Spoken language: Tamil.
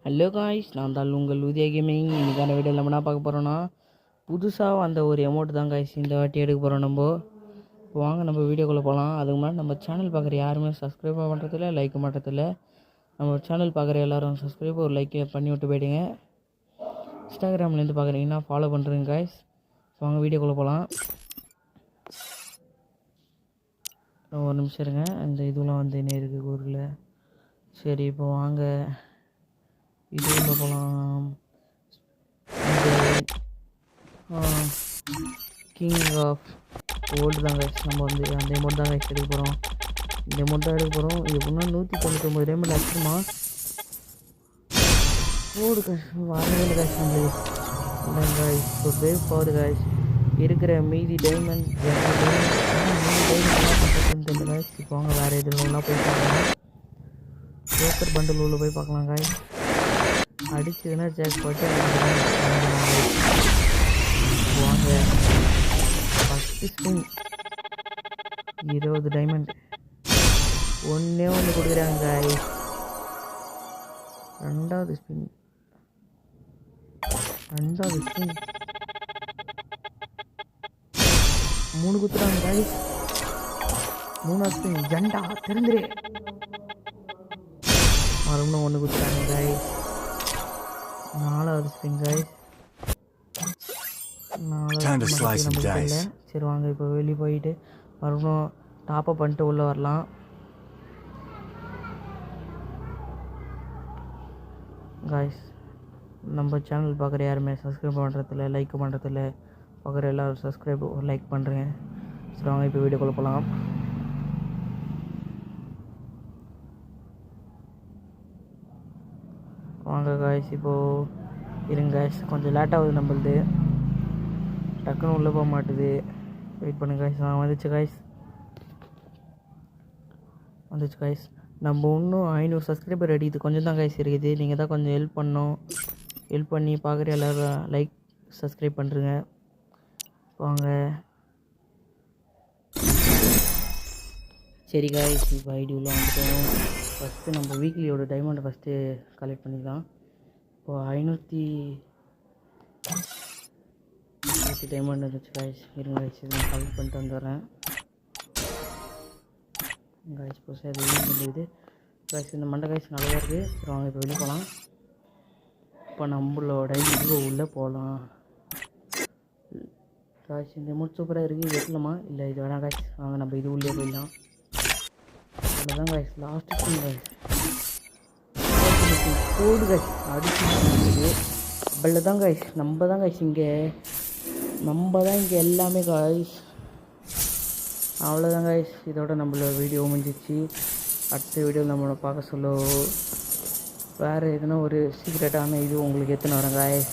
ஹலோ காய்ஸ், நான் தான் உங்கள் உதய கேமிங். இன்றைக்கான வீடியோ நம்ம என்ன பார்க்க போகிறோன்னா, புதுசாக வந்த ஒரு அமௌண்ட் தான் காய்ஸ் இந்த வாட்டி எடுக்க போகிறோம். நம்ம வாங்க நம்ம வீடியோக்குள்ளே போகலாம். அதுக்கு முன்னாடி நம்ம சேனல் பார்க்குற யாருமே சப்ஸ்கிரைப் பண்ணுறதில்ல, லைக் பண்ணுறதில்ல. நம்ம சேனல் பார்க்குற எல்லோரும் சப்ஸ்கிரைப் ஒரு லைக் பண்ணி விட்டு போயிடுங்க. இன்ஸ்டாகிராம்லேருந்து பார்க்குறீங்கன்னா ஃபாலோ பண்ணுறேங்க காய்ஸ். வாங்க வீடியோக்குள்ளே போகலாம். ஒரு நிமிஷம் இருங்க, இந்த இதெல்லாம் வந்து என்ன இருக்குது ஊரில். சரி, இப்போ வாங்க இதுல போகலாம். கிங் ஆஃப் கோல்டு தான் கைஸ். நம்ம வந்து அந்த அமௌண்ட் தான் கைஸ் எடுக்க போகிறோம். இந்த அமௌண்ட் தான் எடுக்க போகிறோம். இது எப்படின்னா 199 டைமண்ட் ஆச்சுமா கோல்டு கைஸ். வரவே இல்லை கைஸ் நம்மளுக்கு. இல்லை கைஸ், இப்போ வேவ் போகுது கைஸ். இருக்கிற மீதி டைமண்ட் தெரியல கைஸ். இப்போ வாங்க வேறு எதுலாம் போய் பார்க்கலாம். சூப்பர் பண்டில் உள்ள போய் பார்க்கலாம் கைஸ். அடிச்சதுன்னா ஜாக் போட்டு வாங்க. ஃபஸ்ட்டு ஸ்பின் 20 டைமண்ட் ஒன்றே கொடுக்குறாங்க கைஸ். ரெண்டாவது ஸ்பின் 3 குத்துறாங்க கைஸ். 3ஆவது ஸ்பின் ஜண்டா தெரிந்துரு. மறுபடியும் 1 குத்துறாங்க கைஸ். 4ஆவது ஸ்பின் கைஸ். 4ஆவது. சரி வாங்க, இப்போ வெளியே போயிட்டு மறுபடியும் டாப்அப் பண்ணிட்டு உள்ளே வரலாம். கைஸ், நம்ம சேனல் பார்க்குற யாருமே சப்ஸ்கிரைப் பண்ணுறதில்ல, லைக் பண்ணுறதில்ல. பார்க்குற எல்லோரும் சப்ஸ்கிரைப் லைக் பண்ணுறேன். சரி வாங்க, இப்போ வீடியோக்குள்ளே போகலாம். வாங்க காய்ஸ், இப்போது இருங்க காய்ஸ், கொஞ்சம் லேட்டாகுது நம்மளுது. டக்குன்னு உள்ளே போக மாட்டுது. வெயிட் பண்ணுங்க காய்ஸ். வந்துச்சு காய்ஸ். நம்ம இன்னும் 500 சப்ஸ்கிரைபர் அடிக்குது. கொஞ்சம் தான் காய்ஸ் இருக்குது. நீங்கள் தான் கொஞ்சம் ஹெல்ப் பண்ணோம். ஹெல்ப் பண்ணி பார்க்குற எல்லோரும் லைக் சப்ஸ்கிரைப் பண்ணுறங்க. வாங்க. சரி காய்ஸ், இப்போ ஐடி உள்ள வந்துட்டோம். ஃபஸ்ட்டு நம்ம வீக்லியோட டைமண்டை ஃபஸ்ட்டு கலெக்ட் பண்ணிக்கலாம். இப்போது 580 டைமண்ட் இருந்துச்சு காய்ஸ். இருங்க காய்ஸ், இது நான் கலெக்ட் பண்ணிட்டு வந்துடுறேன் காய்ஸ். இப்போ சார் இது பண்ணுறது காய்ஸ். இந்த மண்டை காய்ஸ் நல்லா இருக்குது. சரி வாங்க, இப்போ வெளியே போகலாம். இப்போ நம்மளோட இது உள்ளே போகலாம் காய்ஸ். இந்த அமௌண்ட் சூப்பராக இருக்குது. இது எடுக்கலாமா இல்லை இது வேணாம் காய்ஸ். வாங்க நம்ம இது உள்ளே போயிடலாம். அவ்வளோதான் காய்ஸ், லாஸ்ட்டு ஸ்பின் காய்ஸ். கோடு காய்ஸ் அடிச்சு அவ்வளோ தான் காய்ஸ். நம்ம தான் இங்கே எல்லாமே காய்ஸ். அவ்வளோதான் காய்ஸ், இதோட நம்மளோட வீடியோ முடிஞ்சிச்சு. அடுத்த வீடியோ நம்மளை பார்க்க சொல்ல வேறு எதுனா ஒரு சீக்ரெட்டான இது உங்களுக்கு எத்தனை வரேன் காய்ஸ்.